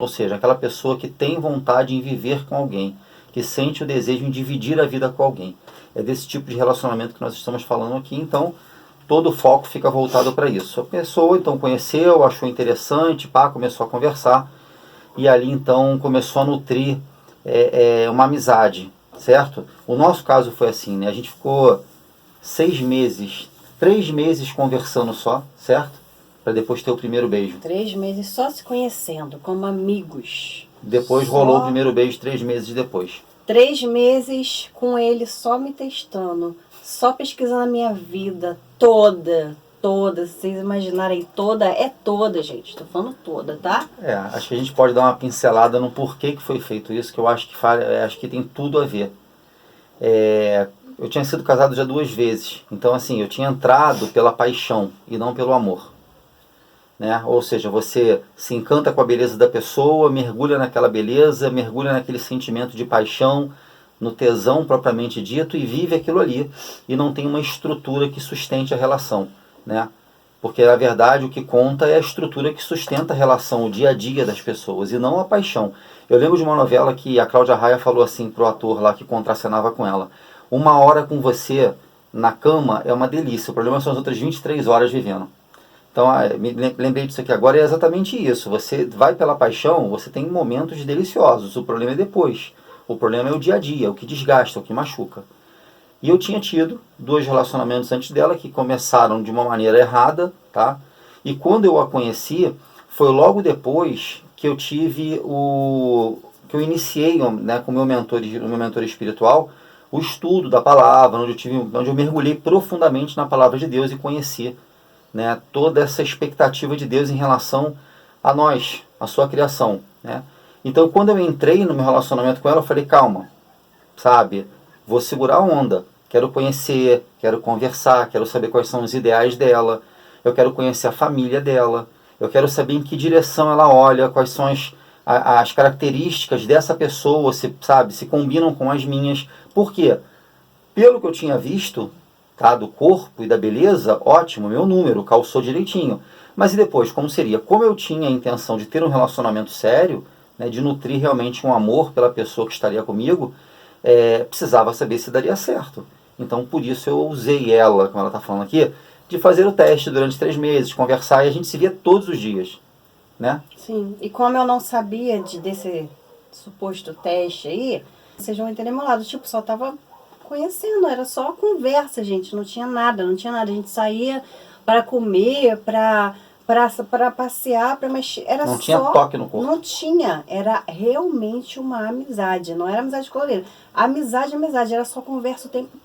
Ou seja, aquela pessoa que tem vontade em viver com alguém, que sente o desejo em dividir a vida com alguém. É desse tipo de relacionamento que nós estamos falando aqui, então todo o foco fica voltado para isso. A pessoa então conheceu, achou interessante, pá, começou a conversar, e ali então começou a nutrir uma amizade, certo? O nosso caso foi assim, né? A gente ficou 6 meses, 3 meses conversando só, certo? Para depois ter o primeiro beijo. 3 meses só se conhecendo, como amigos. Depois rolou o primeiro beijo 3 meses depois. 3 meses com ele só me testando, só pesquisando a minha vida toda, se vocês imaginarem toda, é toda, gente, tô falando toda, tá? Acho que a gente pode dar uma pincelada no porquê que foi feito isso, que eu acho que tem tudo a ver. Eu tinha sido casado já 2 vezes, então assim, eu tinha entrado pela paixão e não pelo amor. Né? Ou seja, você se encanta com a beleza da pessoa, mergulha naquela beleza, mergulha naquele sentimento de paixão, no tesão propriamente dito, e vive aquilo ali, e não tem uma estrutura que sustente a relação. Né? Porque, na verdade, o que conta é a estrutura que sustenta a relação, o dia a dia das pessoas, e não a paixão. Eu lembro de uma novela que a Cláudia Raia falou assim pro ator lá que contracenava com ela: 1 hora com você na cama é uma delícia, o problema são as outras 23 horas vivendo. Então, me lembrei disso aqui agora, é exatamente isso. Você vai pela paixão, você tem momentos deliciosos, o problema é depois. O problema é o dia a dia, o que desgasta, o que machuca. E eu tinha tido 2 relacionamentos antes dela que começaram de uma maneira errada, tá? E quando eu a conheci, foi logo depois que eu tive que eu iniciei, né, com o meu mentor espiritual, o estudo da palavra, onde eu mergulhei profundamente na palavra de Deus e conheci, né, toda essa expectativa de Deus em relação a nós, a sua criação. Né? Então, quando eu entrei no meu relacionamento com ela, eu falei: calma, sabe, vou segurar a onda, quero conhecer, quero conversar, quero saber quais são os ideais dela, eu quero conhecer a família dela, eu quero saber em que direção ela olha, quais são as características dessa pessoa, se combinam com as minhas. Por quê? Pelo que eu tinha visto, tá, do corpo e da beleza, ótimo, meu número, calçou direitinho. Mas e depois, como seria? Como eu tinha a intenção de ter um relacionamento sério, né, de nutrir realmente um amor pela pessoa que estaria comigo, precisava saber se daria certo. Então, por isso eu usei ela, como ela está falando aqui, de fazer o teste durante 3 meses, conversar, e a gente se via todos os dias. Né? Sim, e como eu não sabia desse suposto teste aí, vocês vão entender meu lado, tipo, só tava conhecendo, era só conversa, gente, não tinha nada, a gente saía para comer, para passear, para mexer, era não só... tinha toque no corpo. Não tinha, era realmente uma amizade, não era amizade colorida. Amizade, era só conversa o tempo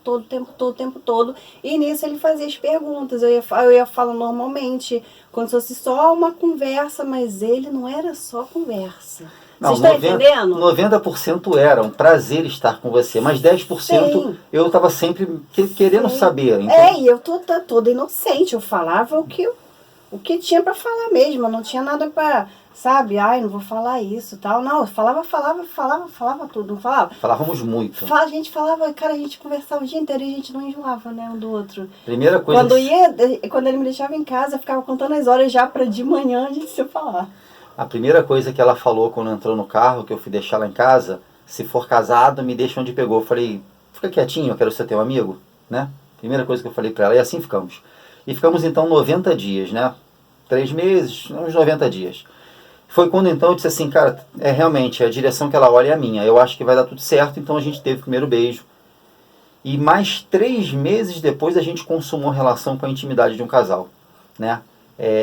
todo, e nisso ele fazia as perguntas, eu ia falando normalmente, como se fosse só uma conversa, mas ele não era só conversa. Não, vocês estão entendendo? 90% era um prazer estar com você, mas 10% sim, eu estava sempre querendo saber. Então... e eu toda inocente, eu falava o que tinha para falar mesmo, eu não tinha nada para, sabe, não vou falar isso, tal. Não, eu falava tudo, não falava? Falávamos muito. A gente falava, cara, a gente conversava o dia inteiro e a gente não enjoava, né, um do outro. Primeira coisa... Quando ele me deixava em casa, eu ficava contando as horas já para de manhã a gente se falar. A primeira coisa que ela falou quando entrou no carro, que eu fui deixar lá em casa: se for casado, me deixa onde pegou. Eu falei: fica quietinho, eu quero ser teu amigo, né? Primeira coisa que eu falei pra ela, e assim ficamos. E ficamos então 90 dias, né? 3 meses, uns 90 dias. Foi quando então eu disse assim: cara, realmente, a direção que ela olha é a minha, eu acho que vai dar tudo certo. Então a gente teve o primeiro beijo. E mais 3 meses depois a gente consumou a relação com a intimidade de um casal, né?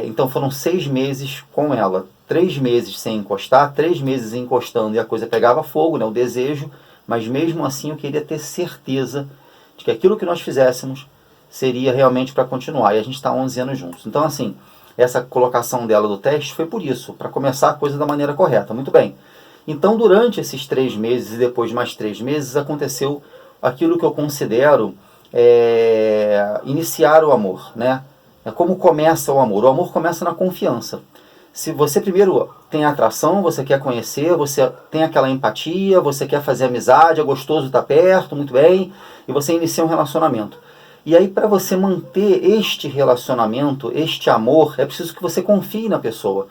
Então foram 6 meses com ela, 3 meses sem encostar, 3 meses encostando e a coisa pegava fogo, né, o desejo, mas mesmo assim eu queria ter certeza de que aquilo que nós fizéssemos seria realmente para continuar, e a gente está 11 anos juntos. Então, assim, essa colocação dela do teste foi por isso, para começar a coisa da maneira correta. Muito bem. Então, durante esses 3 meses e depois mais 3 meses, aconteceu aquilo que eu considero iniciar o amor, né? Como começa o amor? O amor começa na confiança. Se você primeiro tem atração, você quer conhecer, você tem aquela empatia, você quer fazer amizade, é gostoso estar perto, muito bem, e você inicia um relacionamento. E aí, para você manter este relacionamento, este amor, é preciso que você confie na pessoa.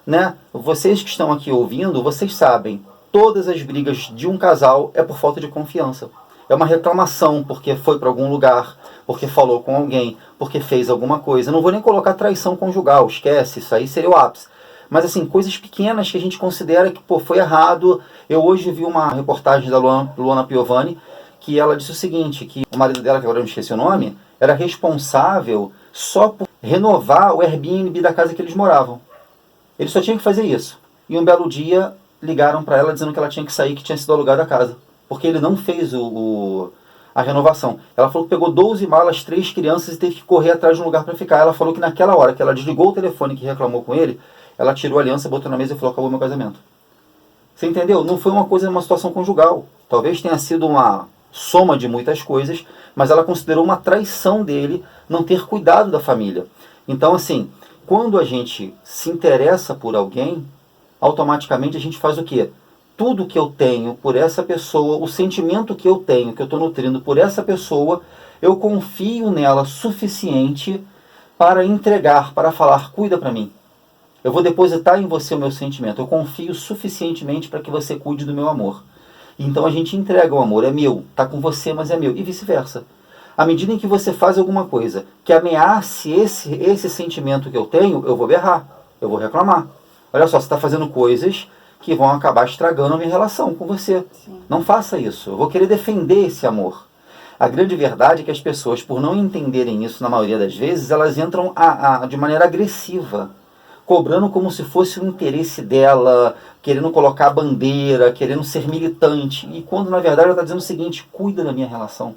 né? Vocês que estão aqui ouvindo, vocês sabem, todas as brigas de um casal é por falta de confiança. É uma reclamação porque foi para algum lugar, porque falou com alguém, porque fez alguma coisa. Não vou nem colocar traição conjugal, esquece, isso aí seria o ápice. Mas assim, coisas pequenas que a gente considera que foi errado. Eu hoje vi uma reportagem da Luana Piovani, que ela disse o seguinte, que o marido dela, que agora eu me esqueci o nome, era responsável só por renovar o Airbnb da casa que eles moravam. Ele só tinha que fazer isso. E um belo dia ligaram para ela dizendo que ela tinha que sair, que tinha sido alugada a casa. Porque ele não fez a renovação. Ela falou que pegou 12 malas, 3 crianças e teve que correr atrás de um lugar para ficar. Ela falou que naquela hora que ela desligou o telefone que reclamou com ele, ela tirou a aliança, botou na mesa e falou: acabou meu casamento. Você entendeu? Não foi uma coisa, uma situação conjugal. Talvez tenha sido uma soma de muitas coisas, mas ela considerou uma traição dele não ter cuidado da família. Então, assim, quando a gente se interessa por alguém, automaticamente a gente faz o quê? Tudo que eu tenho por essa pessoa, o sentimento que eu tenho, que eu estou nutrindo por essa pessoa, eu confio nela suficiente para entregar, para falar: cuida para mim. Eu vou depositar em você o meu sentimento. Eu confio suficientemente para que você cuide do meu amor. Então a gente entrega o amor, é meu, está com você, mas é meu, e vice-versa. À medida em que você faz alguma coisa que ameace esse sentimento que eu tenho, eu vou berrar, eu vou reclamar. Olha só, você está fazendo coisas que vão acabar estragando a minha relação com você. Sim. Não faça isso, eu vou querer defender esse amor. A grande verdade é que as pessoas, por não entenderem isso na maioria das vezes, elas entram de maneira agressiva, cobrando como se fosse o interesse dela, querendo colocar a bandeira, querendo ser militante. E quando na verdade ela está dizendo o seguinte: cuida da minha relação.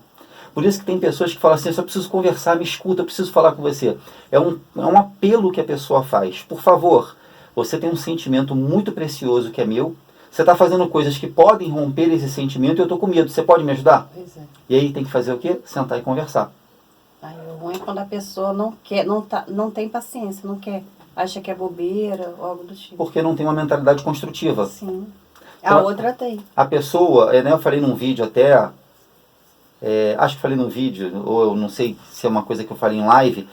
Por isso que tem pessoas que falam assim: eu só preciso conversar, me escuta, eu preciso falar com você. É um apelo que a pessoa faz. Por favor, você tem um sentimento muito precioso que é meu, você está fazendo coisas que podem romper esse sentimento e eu estou com medo, você pode me ajudar? Pois é. E aí tem que fazer o quê? Sentar e conversar. Aí o ruim é quando a pessoa não quer, não tem paciência, não quer. Acha que é bobeira ou algo do tipo. Porque não tem uma mentalidade construtiva. Sim. Então, a outra tem. A pessoa, né, eu falei num vídeo até, acho que falei num vídeo, ou eu não sei se é uma coisa que eu falei em live,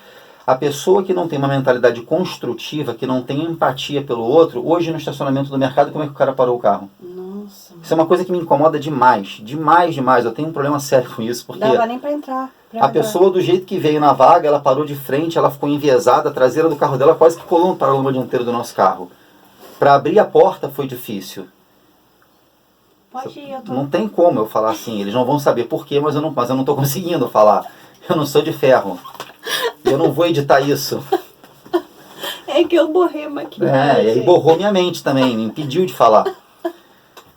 a pessoa que não tem uma mentalidade construtiva, que não tem empatia pelo outro, hoje no estacionamento do mercado, como é que o cara parou o carro? Nossa. Isso é uma coisa que me incomoda demais, demais, demais. Eu tenho um problema sério com isso, porque não dava nem para entrar. A pessoa, do jeito que veio na vaga, ela parou de frente, ela ficou enviesada, a traseira do carro dela quase que colou no paralama dianteiro do nosso carro. Para abrir a porta foi difícil. Pode ir, eu tô... Não tem como eu falar assim, eles não vão saber por quê, mas eu não estou conseguindo falar. Eu não sou de ferro. Eu não vou editar isso. É que eu borrei a maquiagem. E aí borrou minha mente também, me impediu de falar.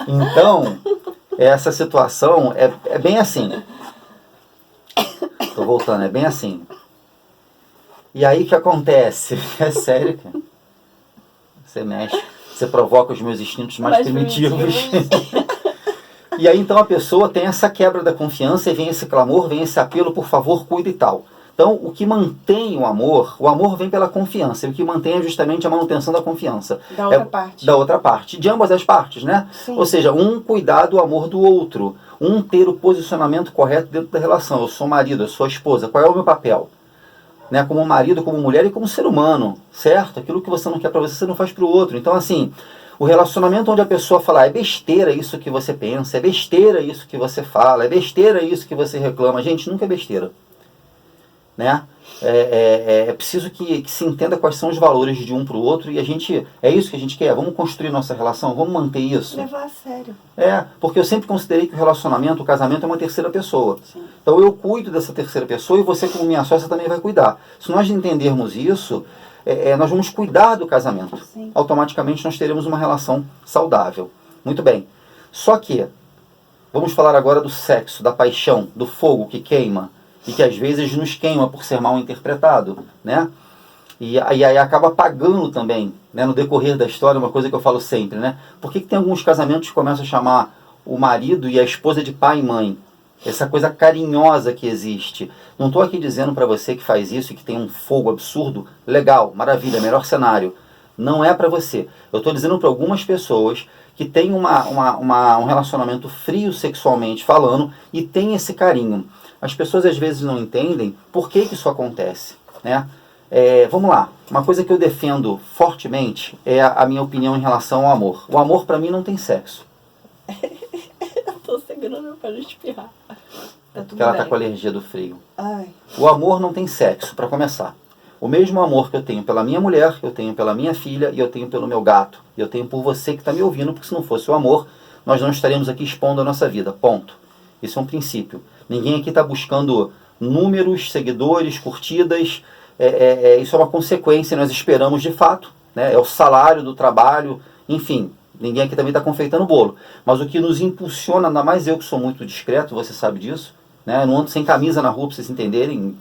Então, essa situação é bem assim. Tô voltando, é bem assim. E aí o que acontece? É sério, cara. Você mexe, você provoca os meus instintos mais primitivos. E aí então a pessoa tem essa quebra da confiança e vem esse clamor, vem esse apelo: por favor, cuida e tal. Então o que mantém o amor vem pela confiança. E o que mantém é justamente a manutenção da confiança. Da outra parte. Da outra parte. De ambas as partes, né? Sim. Ou seja, um cuidar do amor do outro. Um ter o posicionamento correto dentro da relação. Eu sou marido, eu sou esposa. Qual é o meu papel? Né? Como marido, como mulher e como ser humano. Certo? Aquilo que você não quer para você, você não faz para o outro. Então assim, o relacionamento onde a pessoa fala: é besteira isso que você pensa, é besteira isso que você fala, é besteira isso que você reclama. Gente, nunca é besteira. Né? É preciso que se entenda quais são os valores de um para o outro e a gente, é isso que a gente quer, vamos construir nossa relação, vamos manter isso. Levar a sério. Porque eu sempre considerei que o relacionamento, o casamento é uma terceira pessoa. Sim. Então eu cuido dessa terceira pessoa e você, como minha sócia, também vai cuidar. Se nós entendermos isso, nós vamos cuidar do casamento. Sim. Automaticamente nós teremos uma relação saudável. Muito bem. Só que, vamos falar agora do sexo, da paixão, do fogo que queima. E que às vezes nos queima por ser mal interpretado, né? E aí acaba apagando também, né? No decorrer da história, uma coisa que eu falo sempre, né? Por que tem alguns casamentos que começam a chamar o marido e a esposa de pai e mãe? Essa coisa carinhosa que existe. Não estou aqui dizendo para você que faz isso e que tem um fogo absurdo. Legal, maravilha, melhor cenário. Não é para você. Eu estou dizendo para algumas pessoas que têm um relacionamento frio sexualmente falando e tem esse carinho. As pessoas às vezes não entendem por que isso acontece, né? Vamos lá, uma coisa que eu defendo fortemente é a minha opinião em relação ao amor. O amor para mim não tem sexo. Eu tô segurando para não espirrar. Tá tudo Porque ela bem. tá com alergia do frio. Ai. O amor não tem sexo, para começar. O mesmo amor que eu tenho pela minha mulher, eu tenho pela minha filha e eu tenho pelo meu gato. E eu tenho por você que está me ouvindo, porque se não fosse o amor, nós não estaríamos aqui expondo a nossa vida. Ponto. Isso é um princípio. Ninguém aqui está buscando números, seguidores, curtidas. Isso é uma consequência, nós esperamos de fato. Né? É o salário do trabalho, enfim. Ninguém aqui também está confeitando bolo. Mas o que nos impulsiona, ainda mais eu que sou muito discreto, você sabe disso. Né? Eu não ando sem camisa na rua, para vocês entenderem.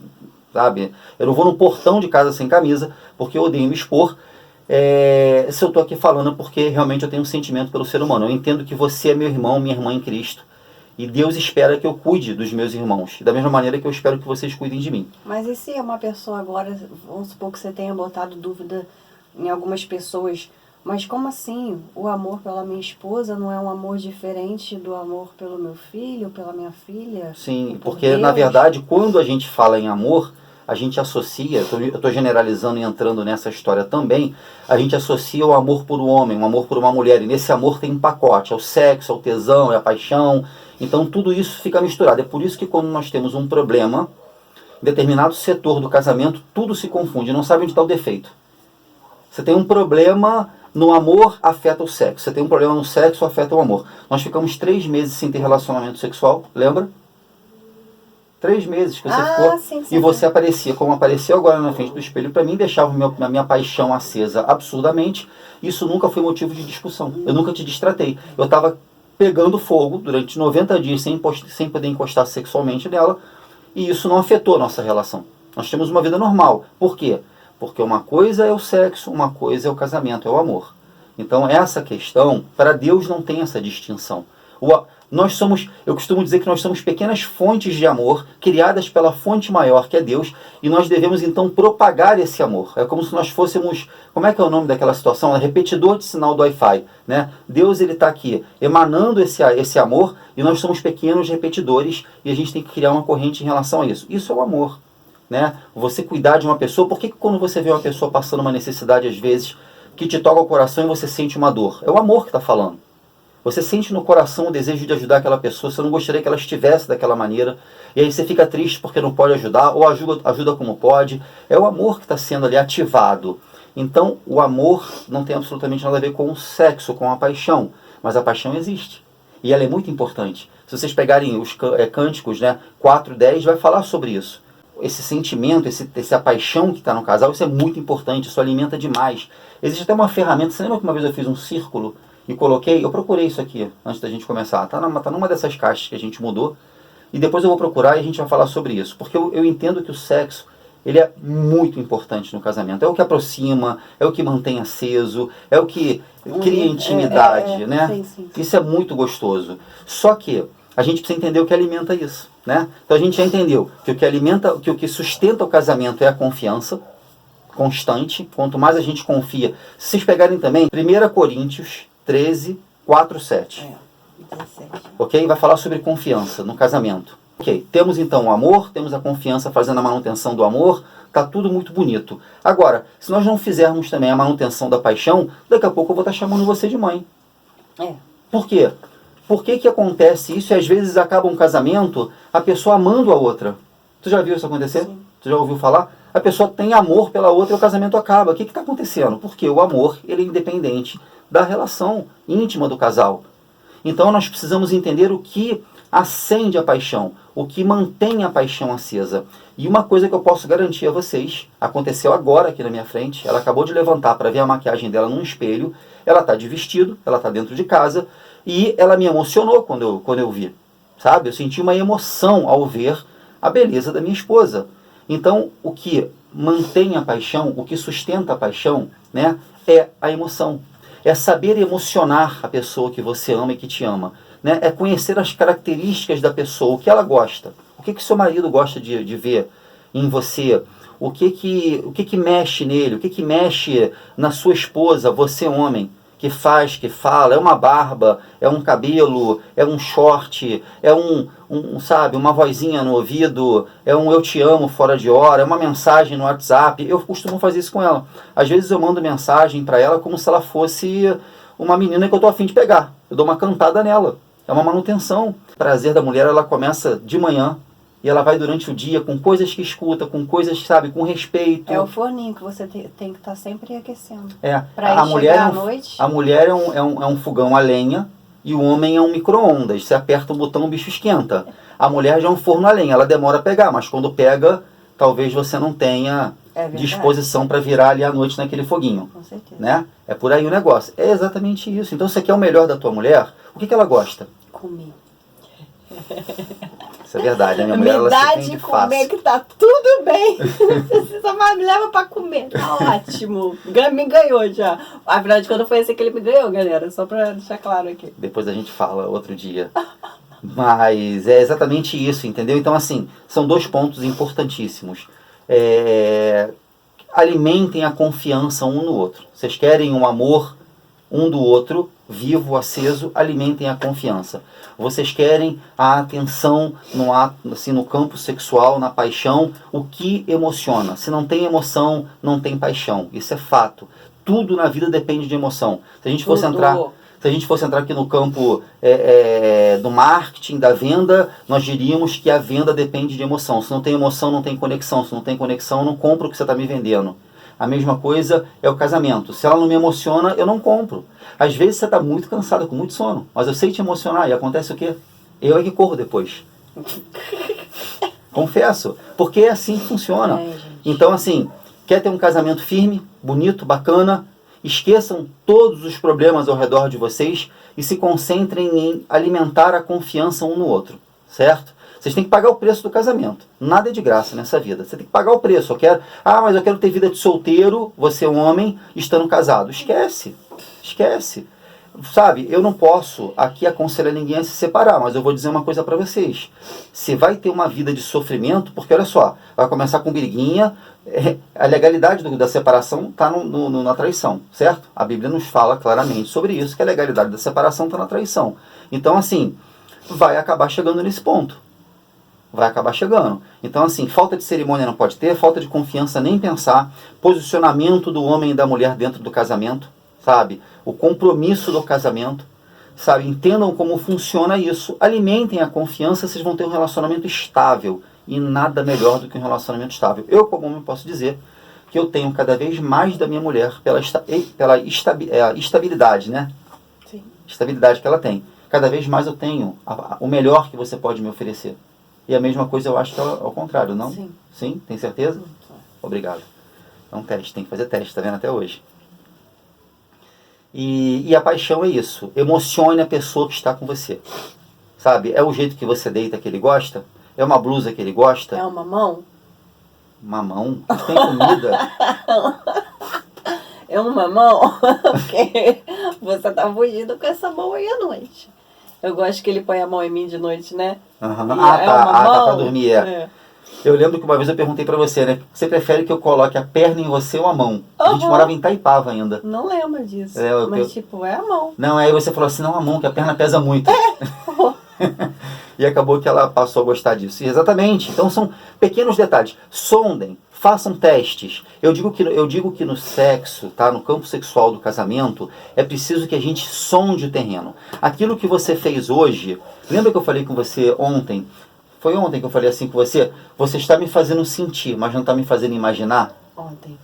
Sabe? Eu não vou no portão de casa sem camisa, porque eu odeio me expor. Se eu estou aqui falando é porque realmente eu tenho um sentimento pelo ser humano. Eu entendo que você é meu irmão, minha irmã em Cristo. E Deus espera que eu cuide dos meus irmãos. Da mesma maneira que eu espero que vocês cuidem de mim. Mas e se é uma pessoa agora, vamos supor que você tenha botado dúvida em algumas pessoas, mas como assim o amor pela minha esposa não é um amor diferente do amor pelo meu filho, pela minha filha? Sim, por porque Deus? na verdade quando a gente fala em amor, a gente associa, eu estou generalizando e entrando nessa história também, a gente associa o amor por um homem, um amor por uma mulher, e nesse amor tem um pacote, é o sexo, é o tesão, é a paixão, então tudo isso fica misturado. É por isso que quando nós temos um problema, em determinado setor do casamento, tudo se confunde, não sabe onde está o defeito. Você tem um problema no amor, afeta o sexo. Você tem um problema no sexo, afeta o amor. Nós ficamos 3 meses sem ter relacionamento sexual, lembra? 3 meses que você ficou. Sim, E você aparecia como apareceu agora na frente do espelho para mim, deixava a minha paixão acesa absurdamente. Isso nunca foi motivo de discussão. Eu nunca te distratei. Eu estava pegando fogo durante 90 dias sem poder encostar sexualmente nela. E isso não afetou a nossa relação. Nós temos uma vida normal. Por quê? Porque uma coisa é o sexo, uma coisa é o casamento, é o amor. Então essa questão, para Deus não tem essa distinção. Eu costumo dizer que nós somos pequenas fontes de amor, criadas pela fonte maior, que é Deus, e nós devemos então propagar esse amor. É como se nós fôssemos, como é que é o nome daquela situação? Repetidor de sinal do Wi-Fi. Né? Deus está aqui emanando esse amor, e nós somos pequenos repetidores, e a gente tem que criar uma corrente em relação a isso. Isso é o amor. Né? Você cuidar de uma pessoa, por que quando você vê uma pessoa passando uma necessidade às vezes, que te toca o coração e você sente uma dor? É o amor que está falando. Você sente no coração o desejo de ajudar aquela pessoa, você não gostaria que ela estivesse daquela maneira, e aí você fica triste porque não pode ajudar, ou ajuda como pode. É o amor que está sendo ali ativado. Então, o amor não tem absolutamente nada a ver com o sexo, com a paixão, mas a paixão existe. E ela é muito importante. Se vocês pegarem os cânticos, né, 4:10, vai falar sobre isso. Esse sentimento, essa paixão que está no casal, isso é muito importante, isso alimenta demais. Existe até uma ferramenta, você lembra que uma vez eu fiz um círculo e coloquei, eu procurei isso aqui antes da gente começar, tá numa dessas caixas que a gente mudou, e depois eu vou procurar e a gente vai falar sobre isso, porque eu entendo que o sexo, ele é muito importante no casamento, é o que aproxima, é o que mantém aceso, é o que cria intimidade, né? Sim. Isso é muito gostoso. Só que a gente precisa entender o que alimenta isso, né? Então a gente já entendeu que o que sustenta o casamento é a confiança constante. Quanto mais a gente confia. Se vocês pegarem também 1 Coríntios 13, 4, 7. 17. Ok? Vai falar sobre confiança no casamento. Ok, temos então o amor, temos a confiança fazendo a manutenção do amor, tá tudo muito bonito. Agora, se nós não fizermos também a manutenção da paixão, daqui a pouco eu vou estar chamando você de mãe. Por quê? Por que acontece isso e às vezes acaba um casamento a pessoa amando a outra? Tu já viu isso acontecer? Sim. Tu já ouviu falar? A pessoa tem amor pela outra e o casamento acaba. O que está acontecendo? Porque o amor ele é independente da relação íntima do casal. Então nós precisamos entender o que acende a paixão, o que mantém a paixão acesa. E uma coisa que eu posso garantir a vocês, aconteceu agora aqui na minha frente, ela acabou de levantar para ver a maquiagem dela num espelho, ela está de vestido, ela está dentro de casa, e ela me emocionou quando eu vi, sabe? Eu senti uma emoção ao ver a beleza da minha esposa. Então, o que mantém a paixão, o que sustenta a paixão, né, é a emoção. É saber emocionar a pessoa que você ama e que te ama. Né? É conhecer as características da pessoa, o que ela gosta. O que seu marido gosta de ver em você. O que mexe nele, o que mexe na sua esposa, você homem. que faz, que fala, é uma barba, é um cabelo, é um short, é sabe, uma vozinha no ouvido, é um eu te amo fora de hora, é uma mensagem no WhatsApp. Eu costumo fazer isso com ela. Às vezes eu mando mensagem para ela como se ela fosse uma menina que eu tô a fim de pegar. Eu dou uma cantada nela. É uma manutenção. O prazer da mulher, ela começa de manhã e ela vai durante o dia com coisas que escuta, com coisas, sabe, com respeito. É o forninho que você tem que estar sempre aquecendo. Pra a mulher à noite. A mulher é um fogão a lenha e o homem é um micro-ondas. Você aperta o botão, o bicho esquenta. A mulher já é um forno a lenha. Ela demora a pegar, mas quando pega, talvez você não tenha disposição para virar ali à noite naquele foguinho. Com certeza. Né? É por aí o negócio. É exatamente isso. Então, você quer o melhor da tua mulher? O que ela gosta? Comer. Isso é verdade. A minha mulher, ela se tem de comer fácil. que tá tudo bem. Não precisa mais, me leva pra comer. Tá ótimo. Me ganhou já. Afinal de contas, foi esse que ele me ganhou, galera. Só pra deixar claro aqui. Depois a gente fala outro dia. Mas é exatamente isso, entendeu? Então, assim, são 2 pontos importantíssimos. Alimentem a confiança um no outro. Vocês querem um amor um do outro, vivo, aceso, alimentem a confiança. Vocês querem a atenção no campo sexual, na paixão, o que emociona. Se não tem emoção, não tem paixão. Isso é fato. Tudo na vida depende de emoção. Se a gente fosse entrar aqui no campo do marketing, da venda, nós diríamos que a venda depende de emoção. Se não tem emoção, não tem conexão. Se não tem conexão, eu não compro o que você está me vendendo. A mesma coisa é o casamento. Se ela não me emociona, eu não compro. Às vezes você está muito cansado, com muito sono, mas eu sei te emocionar e acontece o quê? Eu é que corro depois. Confesso, porque é assim que funciona. Então, assim, quer ter um casamento firme, bonito, bacana, esqueçam todos os problemas ao redor de vocês e se concentrem em alimentar a confiança um no outro, certo? Vocês têm que pagar o preço do casamento. Nada é de graça nessa vida. Você tem que pagar o preço. Mas eu quero ter vida de solteiro, você é um homem, estando casado. Esquece. Esquece. Sabe, eu não posso aqui aconselhar ninguém a se separar, mas eu vou dizer uma coisa para vocês. Você vai ter uma vida de sofrimento, porque olha só, vai começar com briguinha, a legalidade da separação está na traição, certo? A Bíblia nos fala claramente sobre isso, que a legalidade da separação está na traição. Então, assim, vai acabar chegando nesse ponto. Vai acabar chegando. Então, assim, falta de cerimônia não pode ter, falta de confiança nem pensar, posicionamento do homem e da mulher dentro do casamento, sabe? O compromisso do casamento, sabe? Entendam como funciona isso, alimentem a confiança, vocês vão ter um relacionamento estável, e nada melhor do que um relacionamento estável. Eu, como homem, posso dizer que eu tenho cada vez mais da minha mulher pela estabilidade, né? Sim. Estabilidade que ela tem. Cada vez mais eu tenho o melhor que você pode me oferecer. E a mesma coisa eu acho que é ao contrário, não? Sim. Sim? Tem certeza? Obrigado. É um teste, tem que fazer teste, tá vendo até hoje. E a paixão é isso. Emocione a pessoa que está com você. Sabe? É o jeito que você deita que ele gosta? É uma blusa que ele gosta? É uma mão? Mamão? Tem comida? É uma mão? Porque você tá fugindo com essa mão aí à noite. Eu gosto que ele põe a mão em mim de noite, né? Uhum. Tá pra dormir, Eu lembro que uma vez eu perguntei pra você, né? Você prefere que eu coloque a perna em você ou a mão? A gente morava em Itaipava ainda. Não lembro disso. Mas tipo, é a mão. Não, aí você falou assim, não, a mão, que a perna pesa muito. E acabou que ela passou a gostar disso. E exatamente. Então são pequenos detalhes. Sondem, façam testes. Eu digo que no sexo, tá? No campo sexual do casamento, é preciso que a gente sonde o terreno. Aquilo que você fez hoje, lembra que eu falei com você ontem? Foi ontem que eu falei assim com você? Você está me fazendo sentir, mas não está me fazendo imaginar? Ontem.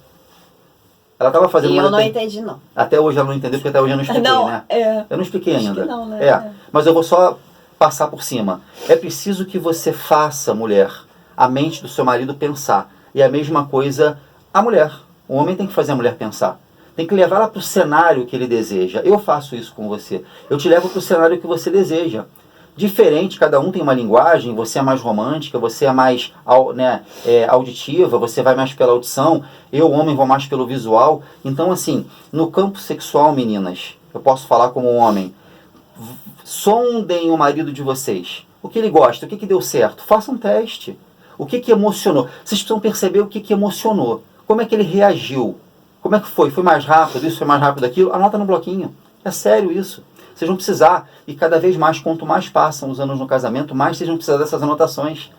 Ela estava fazendo... E eu não entendi, não. Até hoje ela não entendeu, porque até hoje eu não expliquei, né? Eu não expliquei Acho ainda. que não, né? Mas eu vou só passar por cima. É preciso que você faça, mulher, a mente do seu marido pensar. E a mesma coisa a mulher. O homem tem que fazer a mulher pensar. Tem que levar ela para o cenário que ele deseja. Eu faço isso com você. Eu te levo para o cenário que você deseja. Diferente, cada um tem uma linguagem, você é mais romântica, você é mais auditiva, você vai mais pela audição, eu, homem, vou mais pelo visual. Então, assim, no campo sexual, meninas, eu posso falar como homem, sondem o marido de vocês. O que ele gosta, o que deu certo, façam um teste. O que emocionou? Vocês precisam perceber o que emocionou. Como é que ele reagiu? Como é que foi? Foi mais rápido isso? Foi mais rápido aquilo? Anota no bloquinho. É sério isso. Vocês vão precisar, e cada vez mais, quanto mais passam os anos no casamento, mais vocês vão precisar dessas anotações.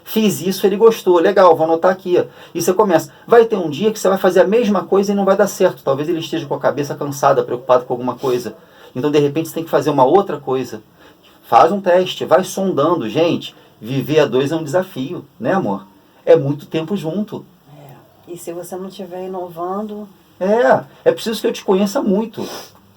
Fiz isso, ele gostou, legal, vou anotar aqui. E você começa. Vai ter um dia que você vai fazer a mesma coisa e não vai dar certo. Talvez ele esteja com a cabeça cansada, preocupado com alguma coisa. Então, de repente, você tem que fazer uma outra coisa. Faz um teste, vai sondando. Gente, viver a dois é um desafio, né, amor? É muito tempo junto. E se você não estiver inovando... É preciso que eu te conheça muito.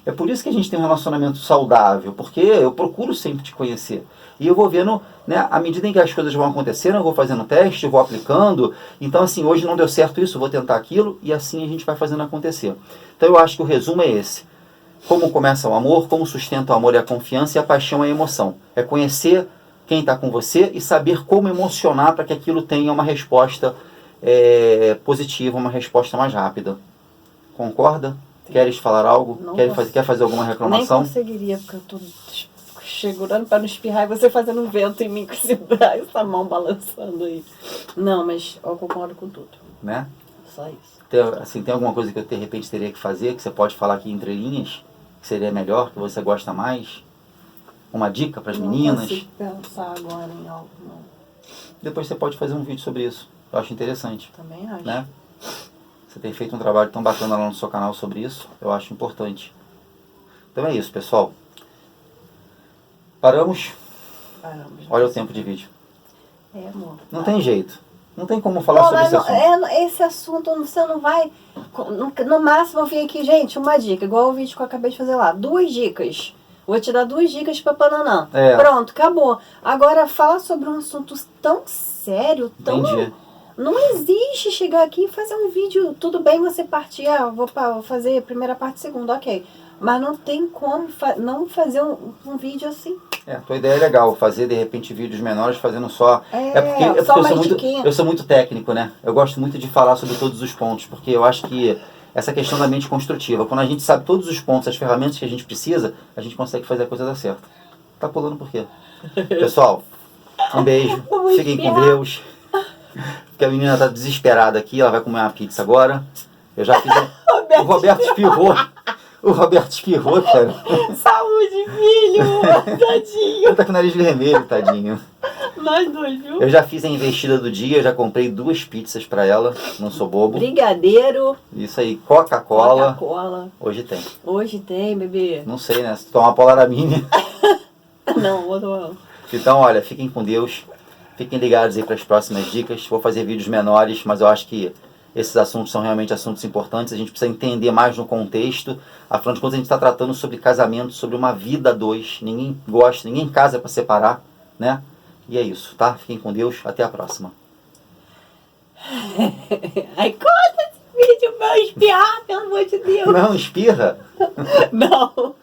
É por isso que a gente tem um relacionamento saudável, porque eu procuro sempre te conhecer. E eu vou vendo, né, à medida em que as coisas vão acontecendo, eu vou fazendo teste, eu vou aplicando. Então, assim, hoje não deu certo isso, eu vou tentar aquilo, e assim a gente vai fazendo acontecer. Então, eu acho que o resumo é esse. Como começa o amor, como sustenta o amor é a confiança, e a paixão é a emoção. É conhecer quem está com você e saber como emocionar para que aquilo tenha uma resposta positiva, uma resposta mais rápida. Concorda? Queres falar algo? Quer fazer alguma reclamação? Nem conseguiria, porque eu tô segurando para não espirrar e você fazendo vento em mim com essa mão balançando aí. Não, mas eu concordo com tudo. Né? Só isso. Tem alguma coisa que eu de repente teria que fazer, que você pode falar aqui entre linhas, que seria melhor, que você gosta mais? Uma dica para as meninas? Não consigo pensar agora em algo, não. Depois você pode fazer um vídeo sobre isso. Eu acho interessante. Também acho. Né? Você tem feito um trabalho tão bacana lá no seu canal sobre isso, eu acho importante. Então é isso, pessoal. Paramos? Olha o tempo de vídeo. Amor. Não tem jeito. Não tem como falar sobre esse assunto. Esse assunto você não vai... No máximo eu vim aqui, gente, uma dica. Igual o vídeo que eu acabei de fazer lá. 2 dicas. Vou te dar 2 dicas pra Pananã. Pronto, acabou. Agora, fala sobre um assunto tão sério, tão... Entendi. Não existe chegar aqui e fazer um vídeo, tudo bem você partir, vou fazer primeira parte, segunda, ok. Mas não tem como não fazer um vídeo assim. A tua ideia é legal, fazer de repente vídeos menores fazendo só... porque só eu sou muito técnico, né? Eu gosto muito de falar sobre todos os pontos, porque eu acho que essa questão da mente construtiva, quando a gente sabe todos os pontos, as ferramentas que a gente precisa, a gente consegue fazer a coisa dar certo. Tá pulando por quê? Pessoal, um beijo, fiquem com Deus. Porque a menina tá desesperada aqui, ela vai comer uma pizza agora. Eu já fiz... O Roberto espirrou. O Roberto espirrou, cara. Saúde, filho! Tadinho. Ele tá com o nariz vermelho, tadinho. Nós dois, viu? Eu já fiz a investida do dia, já comprei 2 pizzas pra ela, não sou bobo. Brigadeiro. Isso aí, Coca-Cola. Coca-Cola. Hoje tem. Hoje tem, bebê. Não sei, né? Se tomar Polaramine. Não, vou tomar. Então, olha, fiquem com Deus. Fiquem ligados aí para as próximas dicas. Vou fazer vídeos menores, mas eu acho que esses assuntos são realmente assuntos importantes. A gente precisa entender mais no contexto. Afinal de contas, a gente está tratando sobre casamento, sobre uma vida a 2. Ninguém gosta, ninguém casa para separar, né? E é isso, tá? Fiquem com Deus. Até a próxima. Ai, corta esse vídeo pra eu espirrar, pelo amor de Deus. Não, espirra. Não.